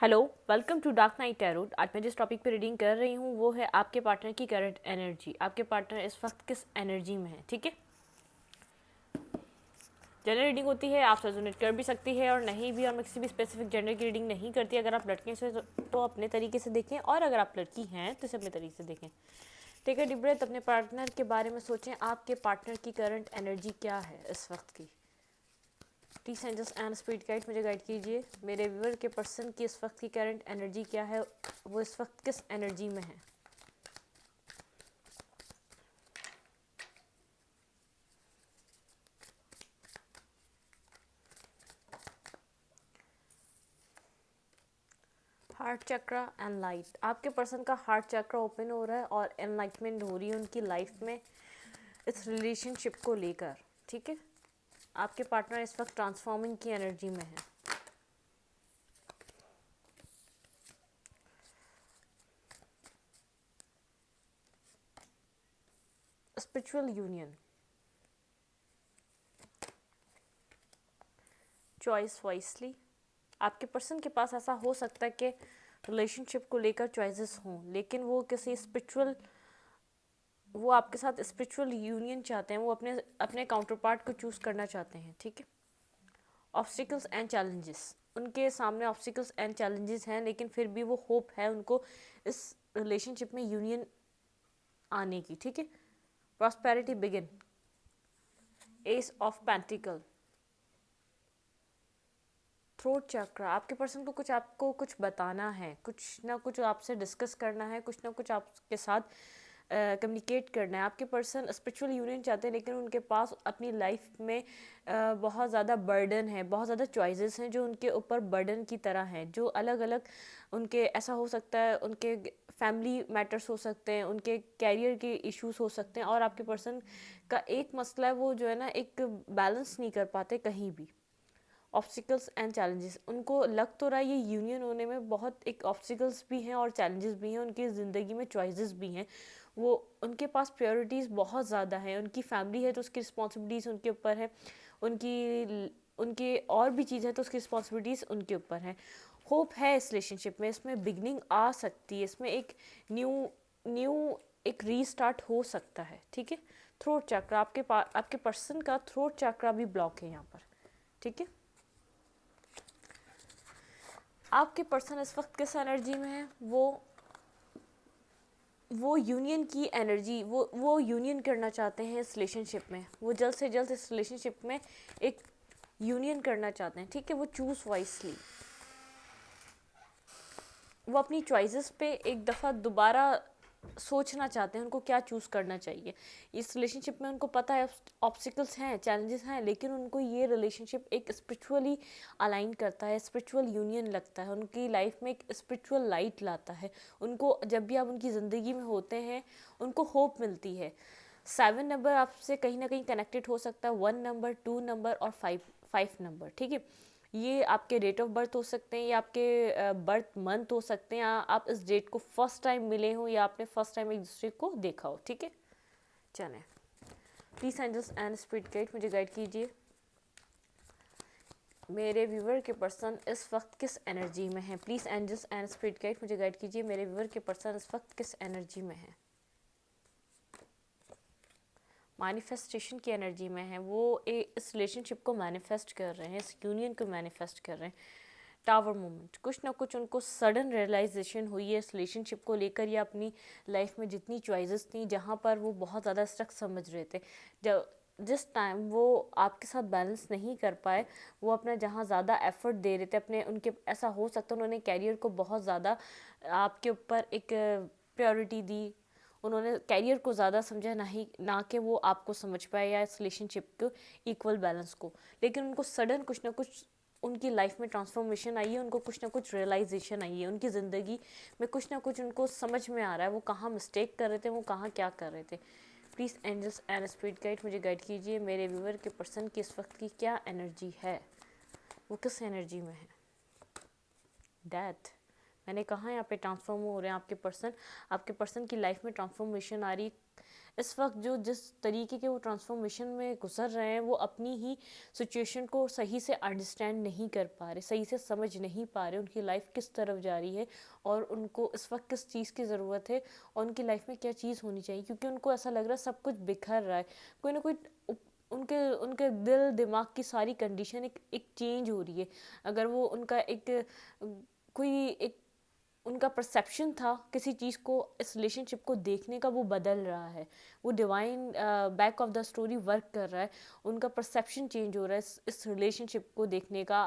Hello, welcome to dark night tarot. आज मैं जिस टॉपिक पे रीडिंग कर रही हूँ वो है आपके पार्टनर की करंट एनर्जी। आपके पार्टनर इस वक्त किस एनर्जी में है, ठीक है। जनरल रीडिंग होती है, आप रेजोनेट कर भी सकती है और नहीं भी, और मैं किसी भी स्पेसिफिक जेंडर की रीडिंग नहीं करती। अगर आप लड़के से तो अपने तरीके से देखें, और अगर आप लड़की हैं तो इसे अपने तरीके से देखें। टेक अ डीप ब्रेथ, अपने पार्टनर के बारे में सोचें। आपके पार्टनर की करंट एनर्जी क्या है इस वक्त की। Please angels and spirit guide मुझे गाइड कीजिए। मेरे व्यूअर के पर्सन की इस वक्त की करंट एनर्जी क्या है, वो इस वक्त किस एनर्जी में है। Heart chakra and light. आपके पर्सन का हार्ट चक्रा ओपन हो रहा है और एनलाइटमेंट हो रही है उनकी लाइफ में इस रिलेशनशिप को लेकर, ठीक है। आपके पार्टनर इस वक्त ट्रांसफॉर्मिंग की एनर्जी में है। Spiritual union, choice wisely. आपके पर्सन के पास ऐसा हो सकता है कि रिलेशनशिप को लेकर चॉइसेस हों, लेकिन वो किसी स्पिरिचुअल, वो आपके साथ स्पिरिचुअल यूनियन चाहते हैं। वो अपने अपने काउंटर पार्ट को चूज़ करना चाहते हैं, ठीक है। ऑब्स्टिकल्स एंड चैलेंजेस, उनके सामने ऑब्स्टिकल्स एंड चैलेंजेस हैं, लेकिन फिर भी वो होप है उनको इस रिलेशनशिप में यूनियन आने की, ठीक है। Prosperity begin, S of pentacle, throat चक्र। आपके पर्सन को आपको कुछ बताना है, कुछ ना कुछ आपसे डिस्कस करना है, कुछ ना कुछ आपके साथ कम्युनिकेट करना है। आपके पर्सन स्पिरिचुअल यूनियन चाहते हैं, लेकिन उनके पास अपनी लाइफ में बहुत ज़्यादा बर्डन है, बहुत ज़्यादा चॉइसेस हैं जो उनके ऊपर बर्डन की तरह हैं, जो अलग अलग उनके, ऐसा हो सकता है उनके फैमिली मैटर्स हो सकते हैं, उनके कैरियर के इश्यूज हो सकते हैं। और आपके पर्सन का एक मसला है, वो जो है ना एक बैलेंस नहीं कर पाते कहीं भी। ऑब्स्टिकल्स एंड चैलेंजेस, उनको लग तो रहा है ये यूनियन होने में बहुत एक ऑब्स्टिकल्स भी हैं और चैलेंजेस भी हैं, उनकी ज़िंदगी में चॉइसेस भी हैं। वो, उनके पास प्रायोरिटीज़ बहुत ज़्यादा हैं। उनकी फैमिली है तो उसकी रिस्पॉन्सिबिलिटीज़ उनके ऊपर है, उनकी उनके और भी चीज़ है तो उसकी रिस्पॉन्सिबिलिटीज़ उनके ऊपर है। होप है इस रिलेशनशिप में, इसमें बिगनिंग आ सकती है, इसमें एक न्यू न्यू एक रीस्टार्ट हो सकता है, ठीक है। थ्रोट चक्र, आपके पर्सन का थ्रोट चक्र भी ब्लॉक है यहाँ पर, ठीक है। आपके पर्सन इस वक्त किस एनर्जी में है, वो यूनियन की एनर्जी, वो यूनियन करना चाहते हैं इस रिलेशनशिप में। वो जल्द से जल्द इस रिलेशनशिप में एक यूनियन करना चाहते हैं, ठीक है। वो चूज़ वाइसली, वो अपनी चॉइसेस पे एक दफ़ा दोबारा सोचना चाहते हैं, उनको क्या चूज़ करना चाहिए। इस रिलेशनशिप में उनको पता है ऑब्स्टिकल्स हैं, चैलेंजेस हैं, लेकिन उनको ये रिलेशनशिप एक स्पिरिचुअली अलाइन करता है, स्पिरिचुअल यूनियन लगता है, उनकी लाइफ में एक स्पिरिचुअल लाइट लाता है। उनको जब भी आप उनकी ज़िंदगी में होते हैं उनको होप मिलती है। 7 नंबर आपसे कहीं ना कहीं कनेक्टेड हो सकता है, 1 नंबर, 2 नंबर और 5 नंबर, ठीक है। ये आपके डेट ऑफ बर्थ हो सकते हैं, या आपके बर्थ मंथ हो सकते हैं, या आप इस डेट को फर्स्ट टाइम मिले हो, या आपने फर्स्ट टाइम एक दूसरे को देखा हो, ठीक है। चलें, please angels and spirit guide मुझे गाइड कीजिए। मेरे व्यूवर के पर्सन इस वक्त किस एनर्जी में है। Please angels and spirit guide मुझे गाइड कीजिए। मेरे व्यूवर के पर्सन इस वक्त किस एनर्जी में है। मैनिफेस्टेशन की एनर्जी में है, वो इस रिलेशनशिप को मैनिफेस्ट कर रहे हैं, इस यूनियन को मैनिफेस्ट कर रहे हैं। टावर मोमेंट, कुछ ना कुछ उनको सडन रियलाइजेशन हुई है इस रिलेशनशिप को लेकर, या अपनी लाइफ में जितनी चॉइसेस थी जहाँ पर वो बहुत ज़्यादा स्ट्रक समझ रहे थे, जब जिस टाइम वो आपके साथ बैलेंस नहीं कर पाए, वो अपना जहाँ ज़्यादा एफर्ट दे रहे थे अपने, उनके ऐसा हो सकता है उन्होंने कैरियर को बहुत ज़्यादा आपके ऊपर एक प्रायोरिटी दी, उन्होंने कैरियर को ज़्यादा समझा, ना कि वो आपको समझ पाए या इस रिलेशनशिप को इक्वल बैलेंस को। लेकिन उनको सडन कुछ ना कुछ उनकी लाइफ में ट्रांसफॉर्मेशन आई है, उनको कुछ ना कुछ रियलाइजेशन आई है, उनकी ज़िंदगी में कुछ ना कुछ उनको समझ में आ रहा है, वो कहाँ मिस्टेक कर रहे थे, वो कहाँ क्या कर रहे थे। Please angels and spirit guide मुझे गाइड कीजिए। मेरे व्यूवर के पर्सन की इस वक्त की क्या एनर्जी है, वो किस एनर्जी में है। डेथ, मैंने कहा यहाँ पे ट्रांसफॉर्म हो रहे हैं आपके पर्सन की लाइफ में ट्रांसफॉर्मेशन आ रही। इस वक्त जो जिस तरीके के वो ट्रांसफॉर्मेशन में गुजर रहे हैं, वो अपनी ही सिचुएशन को सही से अंडरस्टैंड नहीं कर पा रहे, सही से समझ नहीं पा रहे उनकी लाइफ किस तरफ जा रही है और उनको इस वक्त किस चीज़ की ज़रूरत है और उनकी लाइफ में क्या चीज़ होनी चाहिए। क्योंकि उनको ऐसा लग रहा है सब कुछ बिखर रहा है, कोई ना कोई उनके उनके दिल दिमाग की सारी कंडीशन एक चेंज हो रही है। अगर वो उनका कोई एक उनका परसेप्शन था किसी चीज़ को, इस रिलेशनशिप को देखने का, वो बदल रहा है। वो divine back of the story work कर रहा है। उनका परसेप्शन चेंज हो रहा है इस रिलेशनशिप को देखने का,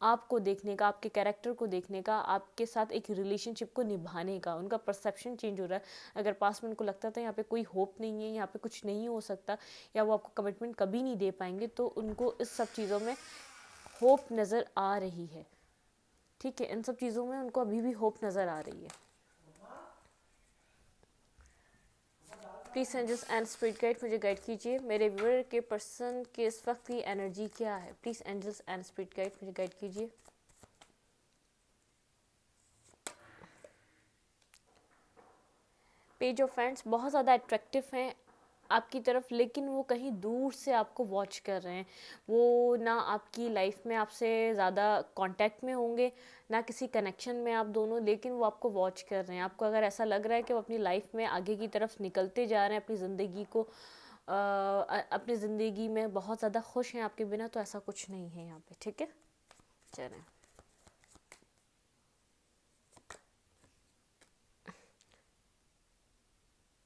आपको देखने का, आपके कैरेक्टर को देखने का, आपके साथ एक रिलेशनशिप को निभाने का। उनका परसेप्शन चेंज हो रहा है। अगर पास में उनको लगता था यहाँ पे कोई होप नहीं है, यहाँ पे कुछ नहीं हो सकता, या वो आपको कमिटमेंट कभी नहीं दे पाएंगे, तो उनको इस सब चीज़ों में होप नज़र आ रही है। ठीक है, इन सब चीज़ों में उनको अभी भी होप नज़र आ रही है। Please angels and spirit guide मुझे गाइड कीजिए, मेरे व्यूअर के पर्सन के इस वक्त की एनर्जी क्या है। Please angels and spirit guide मुझे गाइड कीजिए। पेज ऑफ फ्रेंड्स बहुत ज़्यादा अट्रैक्टिव हैं आपकी तरफ, लेकिन वो कहीं दूर से आपको वॉच कर रहे हैं। वो ना आपकी लाइफ में आपसे ज़्यादा कांटेक्ट में होंगे, ना किसी कनेक्शन में आप दोनों, लेकिन वो आपको वॉच कर रहे हैं। आपको अगर ऐसा लग रहा है कि वो अपनी लाइफ में आगे की तरफ निकलते जा रहे हैं, अपनी ज़िंदगी को अपनी ज़िंदगी में बहुत ज़्यादा खुश हैं आपके बिना, तो ऐसा कुछ नहीं है यहाँ पे। ठीक है, चलें।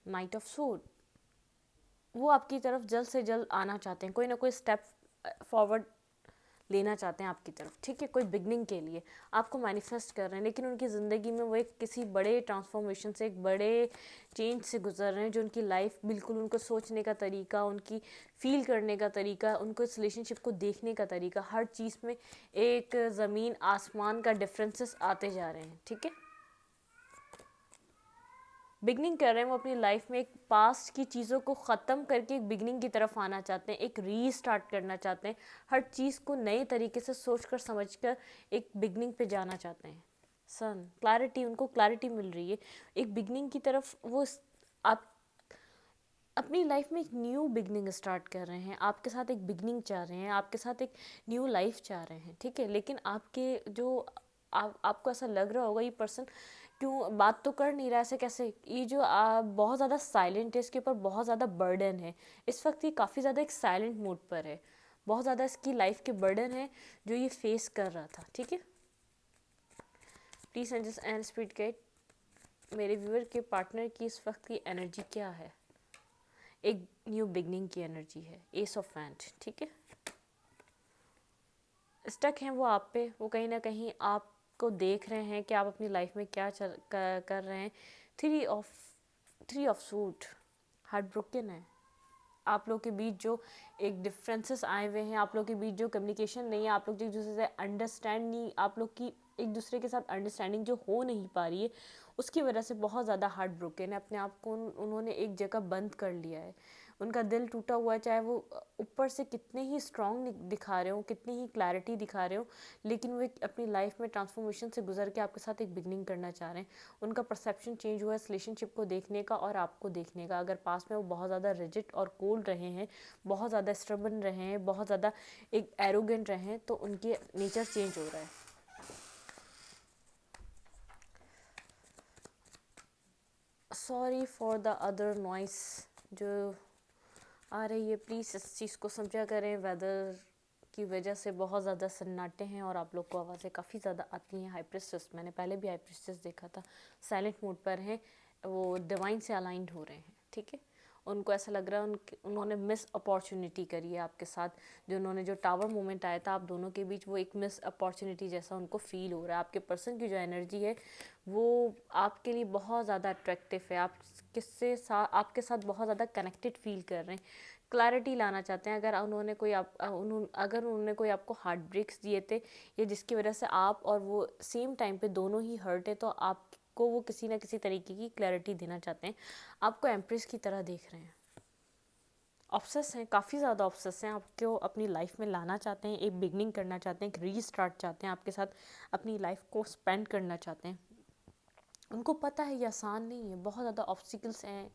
नाइट ऑफ सूट, वो आपकी तरफ जल्द से जल्द आना चाहते हैं, कोई ना कोई स्टेप फॉरवर्ड लेना चाहते हैं आपकी तरफ। ठीक है, कोई बिगनिंग के लिए आपको मैनिफेस्ट कर रहे हैं, लेकिन उनकी ज़िंदगी में वो एक किसी बड़े ट्रांसफॉर्मेशन से, एक बड़े चेंज से गुजर रहे हैं, जो उनकी लाइफ बिल्कुल, उनको सोचने का तरीका, उनकी फील करने का तरीका, उनको इस रिलेशनशिप को देखने का तरीका, हर चीज़ में एक ज़मीन आसमान का डिफरेंसेस आते जा रहे हैं। ठीक है, बिगनिंग कर रहे हैं वो अपनी लाइफ में, एक पास्ट की चीज़ों को ख़त्म करके एक बिगनिंग की तरफ आना चाहते हैं, एक रीस्टार्ट करना चाहते हैं, हर चीज़ को नए तरीके से सोच कर समझ कर एक बिगनिंग पे जाना चाहते हैं। सन क्लैरिटी, उनको क्लैरिटी मिल रही है एक बिगनिंग की तरफ। वो आप अपनी लाइफ में एक न्यू बिगनिंग स्टार्ट कर रहे हैं, आपके साथ एक बिगनिंग चाह रहे हैं, आपके साथ एक न्यू लाइफ चाह रहे हैं। ठीक है, लेकिन आपके जो आपको ऐसा लग रहा होगा ये पर्सन क्यों बात तो कर नहीं रहा, ऐसे कैसे, ये जो बहुत ज़्यादा साइलेंट है, इसके ऊपर बहुत ज़्यादा बर्डन है इस वक्त, ये काफ़ी ज़्यादा एक साइलेंट मोड पर है, बहुत ज़्यादा इसकी लाइफ के बर्डन है जो ये फेस कर रहा था। ठीक है, please angels and spirit guide मेरे व्यूअर के पार्टनर की इस वक्त की एनर्जी क्या है। एक न्यू बिगनिंग की एनर्जी है, एस ऑफ वैंड। ठीक है, स्टक हैं वो आप पे, वो कहीं ना कहीं आपको देख रहे हैं कि आप अपनी लाइफ में क्या कर रहे हैं। Three of suit, heart broken है आप लोग के बीच, जो एक डिफरेंसेस आए हुए हैं आप लोग के बीच, जो कम्युनिकेशन नहीं है, आप लोग एक दूसरे से अंडरस्टैंड नहीं, आप लोग की एक दूसरे के साथ अंडरस्टैंडिंग जो हो नहीं पा रही है, उसकी वजह से बहुत ज़्यादा हार्ट ब्रोकन है। अपने आप को उन्होंने एक जगह बंद कर लिया है, उनका दिल टूटा हुआ है, चाहे वो ऊपर से कितने ही स्ट्रॉन्ग दिखा रहे हो, कितनी ही क्लैरिटी दिखा रहे हो, लेकिन वो अपनी लाइफ में ट्रांसफॉर्मेशन से गुजर के आपके साथ एक बिगनिंग करना चाह रहे हैं। उनका परसेप्शन चेंज हुआ है इस रिलेशनशिप को देखने का और आपको देखने का। अगर पास में वो बहुत ज़्यादा रिजिड और कोल्ड रहे हैं, बहुत ज़्यादा स्टबर्न रहे हैं, बहुत ज़्यादा एक एरोगेंट रहे हैं, तो उनके नेचर चेंज हो रहा है। Sorry for the other noise जो आ रही है, प्लीज़ इस चीज़ को समझा करें। वेदर की वजह से बहुत ज़्यादा सन्नाटे हैं और आप लोग को आवाज़ें काफ़ी ज़्यादा आती हैं। हाई प्रिस्टेस, मैंने पहले भी हाई प्रिस्टेस देखा था, साइलेंट मोड पर हैं, वो डिवाइन से अलाइंड हो रहे हैं। ठीक है, उनको ऐसा लग रहा है उन्होंने मिस अपॉर्चुनिटी करी है आपके साथ, जो उन्होंने जो टावर मोमेंट आया था आप दोनों के बीच, वो एक मिस अपॉर्चुनिटी जैसा उनको फील हो रहा है। आपके पर्सन की जो एनर्जी है वो आपके लिए बहुत ज़्यादा अट्रैक्टिव है, आप आपके साथ बहुत ज़्यादा कनेक्टेड फील कर रहे हैं, क्लैरिटी लाना चाहते हैं। अगर उन्होंने कोई आपको हार्ट ब्रेक्स दिए थे, या जिसकी वजह से आप और वो सेम टाइम पे दोनों ही हर्ट है, तो आपको वो किसी ना किसी तरीके की क्लैरिटी देना चाहते हैं, आपको एम्प्रेस की तरह देख रहे हैं, ऑब्सेस हैं, काफ़ी ज़्यादा ऑब्सेस हैं, आपको अपनी लाइफ में लाना चाहते हैं, एक बिगनिंग करना चाहते हैं, एक रीस्टार्ट चाहते हैं, आपके साथ अपनी लाइफ को स्पेंड करना चाहते हैं। उनको पता है ये आसान नहीं है, बहुत ज़्यादा ऑब्स्टिकल्स हैं,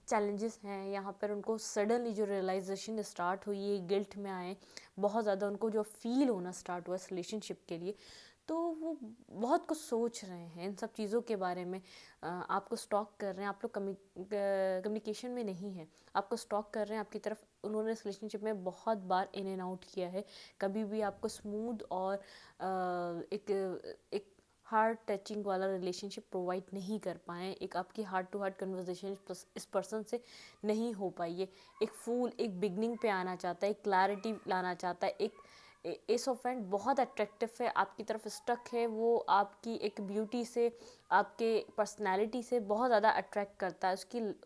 चैलेंजेस हैं यहाँ पर। उनको सडनली जो रियलाइजेशन स्टार्ट हुई है, गिल्ट में आए, बहुत ज़्यादा उनको जो फील होना स्टार्ट हुआ इस रिलेशनशिप के लिए, तो वो बहुत कुछ सोच रहे हैं इन सब चीज़ों के बारे में। आपको स्टॉक कर रहे हैं, आप लोग कम्युनिकेशन में नहीं है, आपको स्टॉक कर रहे हैं आपकी तरफ। उन्होंने इस रिलेशनशिप में बहुत बार इन एंड आउट किया है, कभी भी आपको स्मूथ और एक एक हार्ट टचिंग वाला रिलेशनशिप प्रोवाइड नहीं कर पाए। एक आपकी हार्ट टू हार्ट कन्वर्सेशन इस पर्सन से नहीं हो पाई है। एक फूल एक बिगनिंग पे आना चाहता है, एक क्लैरिटी लाना चाहता है। एक एस ऑफ हैंड बहुत अट्रैक्टिव है, आपकी तरफ स्टक है, वो आपकी एक ब्यूटी से, आपके पर्सनालिटी से बहुत ज़्यादा अट्रैक्ट करता है।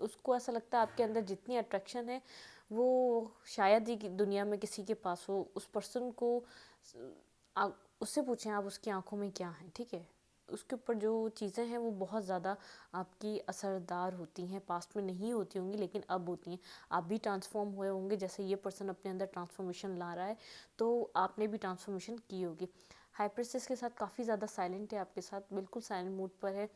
उसको ऐसा लगता है आपके अंदर जितनी अट्रैक्शन है वो शायद ही दुनिया में किसी के पास हो। उस पर्सन को आप उससे पूछें आप उसकी आंखों में क्या है, ठीक है। उसके ऊपर जो चीज़ें हैं वो बहुत ज़्यादा आपकी असरदार होती हैं, पास्ट में नहीं होती होंगी लेकिन अब होती हैं। आप भी ट्रांसफॉर्म हुए होंगे, जैसे ये पर्सन अपने अंदर ट्रांसफॉर्मेशन ला रहा है तो आपने भी ट्रांसफॉर्मेशन की होगी। हाई प्रिंसेस के साथ काफ़ी ज़्यादा साइलेंट है, आपके साथ बिल्कुल साइलेंट मूड पर है,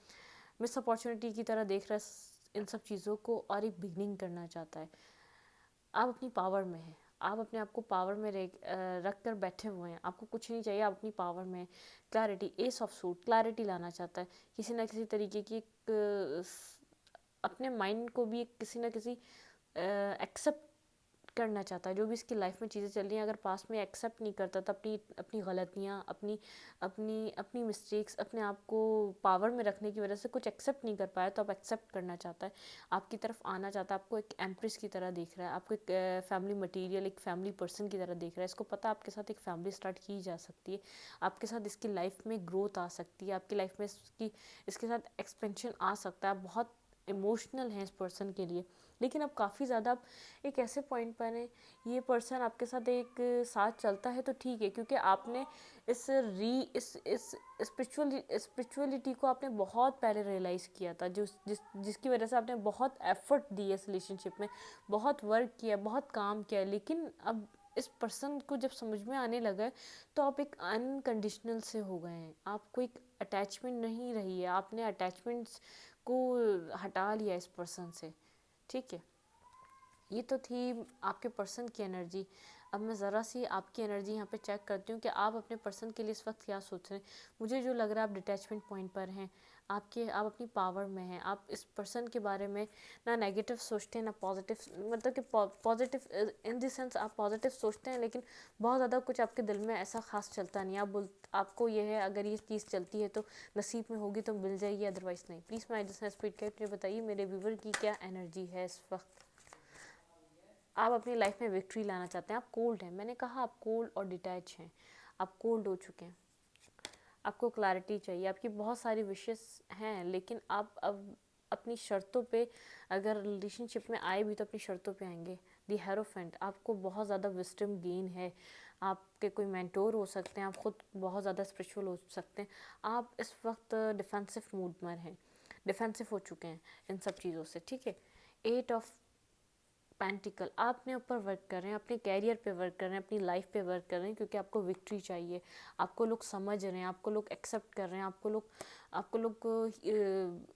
मिस अपॉर्चुनिटी की तरह देख रहा है इन सब चीज़ों को और एक बिगनिंग करना चाहता है। आप अपनी पावर में हैं, आप अपने आप को पावर में रख कर बैठे हुए हैं, आपको कुछ नहीं चाहिए, आप अपनी पावर में हैं। Clarity, S of suit clarity लाना चाहता है, किसी ना किसी तरीके की अपने माइंड को भी किसी ना किसी एक्सेप्ट करना चाहता है। जो भी इसकी लाइफ में चीज़ें चल रही हैं, अगर पास्ट में एक्सेप्ट नहीं करता तो अपनी अपनी गलतियाँ, अपनी अपनी अपनी मिस्टेक्स, अपने आप को पावर में रखने की वजह से कुछ एक्सेप्ट नहीं कर पाया, तो अब एक्सेप्ट करना चाहता है, आपकी तरफ आना चाहता है, आपको एक एम्प्रेस की तरह देख रहा है, आपको एक फैमिली मटीरियल, एक फैमिली पर्सन की तरह देख रहा है। इसको पता है आपके साथ एक फैमिली स्टार्ट की जा सकती है, आपके साथ इसकी लाइफ में ग्रोथ आ सकती है, आपकी लाइफ में इसके साथ एक्सपेंशन आ सकता है। बहुत इमोशनल है इस पर्सन के लिए, लेकिन अब काफ़ी ज़्यादा एक ऐसे पॉइंट पर है, ये पर्सन आपके साथ एक साथ चलता है तो ठीक है, क्योंकि आपने इस स्पिरिचुअलिटी को आपने बहुत पहले रियलाइज़ किया था, जिसकी वजह से आपने बहुत एफर्ट दिए इस रिलेशनशिप में, बहुत वर्क किया, बहुत काम किया। लेकिन अब इस पर्सन को जब समझ में आने लगा है तो आप एक अनकंडीशनल से हो गए हैं, आपको एक अटैचमेंट नहीं रही है, आपने अटैचमेंट्स को हटा लिया इस पर्सन से, ठीक है। ये तो थी आपके पर्सन की एनर्जी। अब मैं ज़रा सी आपकी एनर्जी यहाँ पे चेक करती हूँ कि आप अपने पर्सन के लिए इस वक्त क्या सोच रहे हैं। मुझे जो लग रहा है आप डिटैचमेंट पॉइंट पर हैं, आप अपनी पावर में हैं, आप इस पर्सन के बारे में ना नेगेटिव सोचते हैं ना पॉजिटिव, मतलब कि पॉजिटिव इन द सेंस आप पॉजिटिव सोचते हैं, लेकिन बहुत ज़्यादा कुछ आपके दिल में ऐसा खास चलता नहीं। आपको ये है अगर ये चीज़ चलती है तो नसीब में होगी तो मिल जाएगी, अदरवाइज़ नहीं। Please my distance speed cap बताइए मेरे व्यूवर की क्या एनर्जी है इस वक्त। आप अपनी लाइफ में विक्ट्री लाना चाहते हैं, आप कोल्ड हैं, मैंने कहा आप कोल्ड और डिटैच हैं, आप कोल्ड हो चुके हैं, आपको क्लैरिटी चाहिए, आपकी बहुत सारी विशेस हैं, लेकिन आप अब अपनी शर्तों पे अगर रिलेशनशिप में आए भी तो अपनी शर्तों पे आएंगे। दी हेरोफेंट, आपको बहुत ज़्यादा विस्डम गेन है, आपके कोई मेंटोर हो सकते हैं, आप खुद बहुत ज़्यादा स्पिरिचुअल हो सकते हैं। आप इस वक्त डिफेंसिव मूड में हैं, डिफेंसिव हो चुके हैं इन सब चीज़ों से, ठीक है। 8 ऑफ पेंटिकल, आप अपने ऊपर वर्क कर रहे हैं, अपने कैरियर पे वर्क कर रहे हैं, अपनी लाइफ पे वर्क कर रहे हैं, क्योंकि आपको विक्ट्री चाहिए, आपको लोग समझ रहे हैं, आपको लोग एक्सेप्ट कर रहे हैं, आपको लोग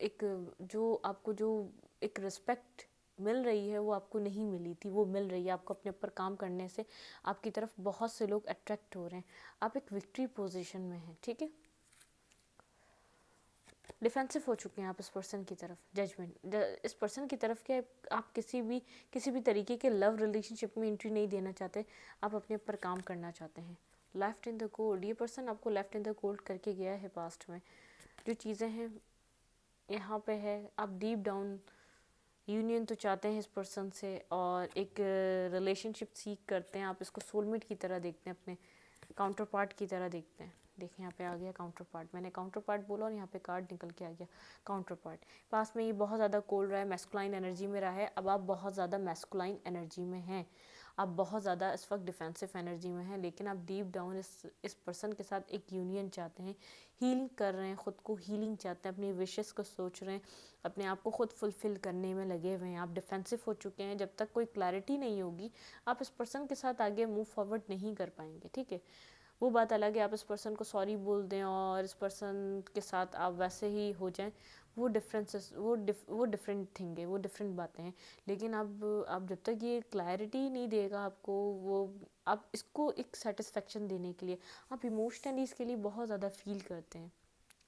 एक जो एक रिस्पेक्ट मिल रही है वो आपको नहीं मिली थी, वो मिल रही है आपको। अपने ऊपर काम करने से आपकी तरफ बहुत से लोग अट्रैक्ट हो रहे हैं, आप एक विक्ट्री पोजिशन में हैं, ठीक है। डिफेंसिव हो चुके हैं आप इस पर्सन की तरफ, जजमेंट इस पर्सन की तरफ के आप किसी भी तरीके के लव रिलेशनशिप में एंट्री नहीं देना चाहते, आप अपने ऊपर काम करना चाहते हैं। लेफ्ट इन द कोल्ड, ये पर्सन आपको लेफ्ट इन द कोल्ड करके गया है पास्ट में। जो चीज़ें हैं यहाँ पे है, आप डीप डाउन यूनियन तो चाहते हैं इस पर्सन से और एक रिलेशनशिप सीख करते हैं, आप इसको सोलमेट की तरह देखते हैं, अपने काउंटर पार्ट की तरह देखते हैं। देखिए यहाँ पे आ गया काउंटर पार्ट, मैंने काउंटर पार्ट बोला और यहाँ पे कार्ड निकल के आ गया काउंटर पार्ट। पास में ये बहुत ज़्यादा कोल्ड रहा है, मैस्कुलाइन एनर्जी में रहा है, अब आप बहुत ज़्यादा मैस्कुलाइन एनर्जी में हैं, आप बहुत ज़्यादा इस वक्त डिफेंसिव एनर्जी में हैं, लेकिन आप डीप डाउन इस पर्सन के साथ एक यूनियन चाहते हैं, हीलिंग कर रहे हैं, ख़ुद को हीलिंग चाहते हैं, अपनी विशेस को सोच रहे हैं, अपने आप को खुद फुलफ़िल करने में लगे हुए हैं। आप डिफेंसिव हो चुके हैं, जब तक कोई क्लैरिटी नहीं होगी आप इस पर्सन के साथ आगे मूव फॉरवर्ड नहीं कर पाएंगे, ठीक है। वो बात अलग है आप इस पर्सन को सॉरी बोल दें और इस पर्सन के साथ आप वैसे ही हो जाएं, वो डिफरेंसेस वो डिफरेंट थिंग है, वो डिफरेंट बातें हैं। लेकिन अब आप जब तक ये क्लैरिटी नहीं देगा आपको, वो आप इसको एक सेटिस्फेक्शन देने के लिए आप इमोशनली इसके लिए बहुत ज़्यादा फील करते हैं।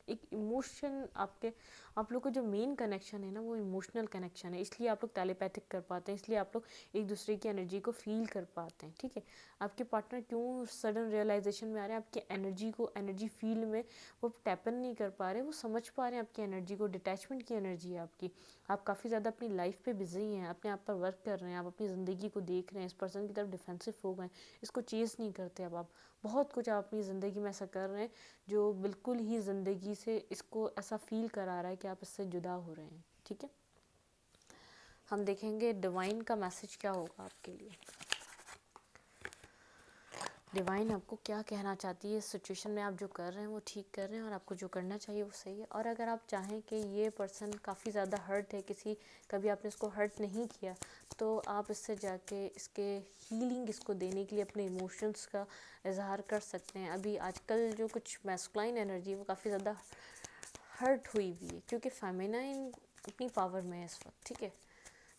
एक इमोशन आप लोग का जो मेन कनेक्शन है ना, वो इमोशनल कनेक्शन है, इसलिए आप लोग टेलीपैथिक कर पाते हैं, इसलिए आप लोग एक दूसरे की एनर्जी को फील कर पाते हैं। ठीक है, आपके पार्टनर क्यों सडन रियलाइजेशन में आ रहे हैं आपकी एनर्जी फील्ड में, वो टैपन नहीं कर पा रहे, वो समझ पा रहे हैं आपकी एनर्जी को, डिटैचमेंट की एनर्जी है आपकी। आप काफ़ी ज़्यादा अपनी लाइफ पे बिजी हैं, अपने आप पर वर्क कर रहे हैं, आप अपनी ज़िंदगी को देख रहे हैं, इस पर्सन की तरफ डिफेंसिव हो गए, इसको चेस नहीं करते। अब आप बहुत कुछ आप अपनी ज़िंदगी में ऐसा कर रहे हैं जो बिल्कुल ही ज़िंदगी से इसको ऐसा फील करा रहा है कि आप इससे जुदा हो रहे हैं। ठीक है, हम देखेंगे डिवाइन का मैसेज क्या होगा आपके लिए। डिवाइन आपको क्या कहना चाहती है इस सिचुएशन में, आप जो कर रहे हैं वो ठीक कर रहे हैं और आपको जो करना चाहिए वो सही है। और अगर आप चाहें कि ये पर्सन काफ़ी ज़्यादा हर्ट है, कभी आपने इसको हर्ट नहीं किया, तो आप इससे जाके इसके हीलिंग इसको देने के लिए अपने इमोशंस का इजहार कर सकते हैं। अभी आजकल जो कुछ मैस्कुलाइन एनर्जी वो काफ़ी ज़्यादा हर्ट हुई भी है, क्योंकि फेमिनाइन अपनी पावर में है इस वक्त। ठीक है,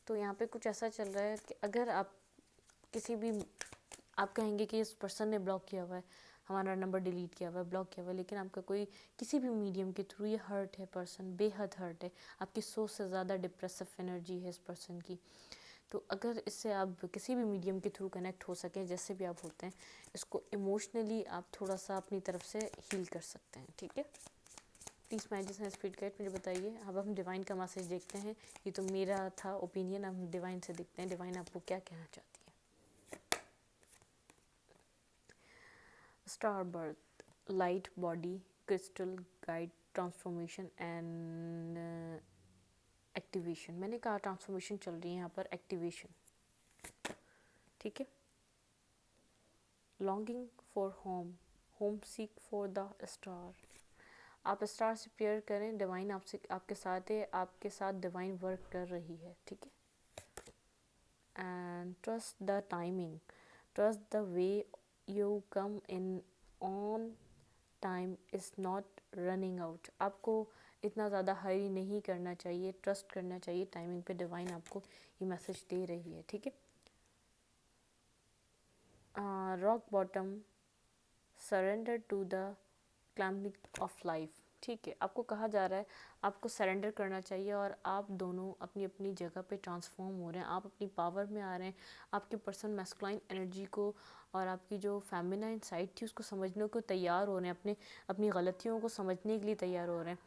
तो यहाँ पे कुछ ऐसा चल रहा है कि अगर आप किसी भी आप कहेंगे कि इस पर्सन ने ब्लॉक किया हुआ है, हमारा नंबर डिलीट किया हुआ है, ब्लॉक किया हुआ है, लेकिन आपका कोई किसी भी मीडियम के थ्रू ये हर्ट है, पर्सन बेहद हर्ट है, आपकी सोच से ज़्यादा डिप्रेसिव एनर्जी है इस पर्सन की। तो अगर इससे आप किसी भी मीडियम के थ्रू कनेक्ट हो सकें, जैसे भी आप होते हैं, इसको इमोशनली आप थोड़ा सा अपनी तरफ से हील कर सकते हैं। ठीक है, प्लीज़ मैजिक स्पीड गाइड मुझे बताइए। अब हम डिवाइन का मैसेज देखते हैं, ये तो मेरा था ओपिनियन, हम डिवाइन से देखते हैं डिवाइन आपको क्या कहना चाहती है। Star birth, light body, crystal guide, transformation and activation. मैंने कहा ट्रांसफॉर्मेशन चल रही है यहाँ पर, एक्टिवेशन। ठीक है, longing for home, home seek for the star. आप स्टार से प्रेयर करें, डिवाइन आपसे आपके साथ है, आपके साथ डिवाइन वर्क कर रही है। ठीक है, and trust the timing, trust the way you come in on time is not running out. आपको इतना ज़्यादा हरी नहीं करना चाहिए, ट्रस्ट करना चाहिए टाइमिंग पे, डिवाइन आपको ये मैसेज दे रही है। ठीक है, rock bottom, surrender to the climate of life. ठीक है, आपको कहा जा रहा है आपको सरेंडर करना चाहिए और आप दोनों अपनी अपनी जगह पे ट्रांसफॉर्म हो रहे हैं, आप अपनी पावर में आ रहे हैं, आपके पर्सन मैस्कुलाइन एनर्जी को और आपकी जो फेमिनाइन साइड थी उसको समझने को तैयार हो रहे हैं, अपनी गलतियों को समझने के लिए तैयार हो रहे हैं।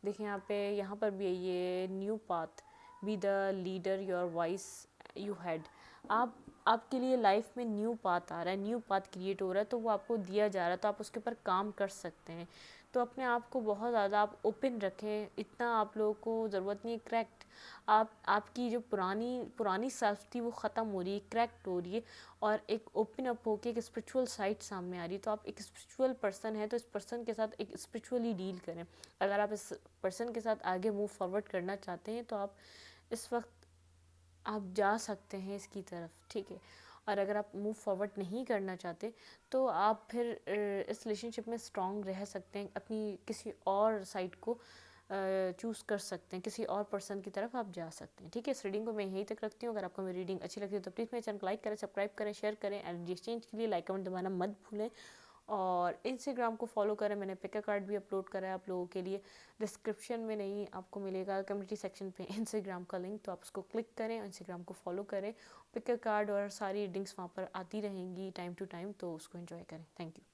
देखिए यहाँ पर भी है ये new path, be the leader your voice you had. आपके लिए लाइफ में न्यू पाथ आ रहा है, न्यू पाथ क्रिएट हो रहा है, तो वो आपको दिया जा रहा है, तो आप उसके ऊपर काम कर सकते हैं। तो अपने आप को बहुत ज़्यादा आप ओपन रखें, इतना आप लोगों को ज़रूरत नहीं है क्रैक्ट। आपकी जो पुरानी सेल्फ थी वो ख़त्म हो रही है, क्रैक्ट हो रही है, और एक ओपन अप होके एक स्पिरिचुअल साइड सामने आ रही है। तो आप एक स्पिरिचुअल पर्सन है, तो इस पर्सन के साथ एक स्पिरिचुअली डील करें। अगर आप इस पर्सन के साथ आगे मूव फॉरवर्ड करना चाहते हैं तो आप इस वक्त आप जा सकते हैं इसकी तरफ। ठीक है, और अगर आप मूव फॉरवर्ड नहीं करना चाहते तो आप फिर इस रिलेशनशिप में स्ट्रॉन्ग रह सकते हैं, अपनी किसी और साइड को चूज़ कर सकते हैं, किसी और पर्सन की तरफ आप जा सकते हैं। ठीक है, इस रीडिंग को मैं यहीं तक रखती हूँ। अगर आपको मेरी रीडिंग अच्छी लगती है तो प्लीज़ मेरे चैनल को लाइक करें, सब्सक्राइब करें, शेयर करें। एनर्जी एक्सचेंज के लिए लाइक कमेंट दबाना मत भूलें, और इंस्टाग्राम को फॉलो करें, मैंने पिक कार्ड भी अपलोड करा है आप लोगों के लिए। डिस्क्रिप्शन में नहीं आपको मिलेगा कम्युनिटी सेक्शन पे इंस्टाग्राम का लिंक, तो आप उसको क्लिक करें, इंस्टाग्राम को फॉलो करें। पिक कार्ड और सारी रीडिंग्स वहाँ पर आती रहेंगी टाइम टू टाइम, तो उसको एंजॉय करें। Thank you.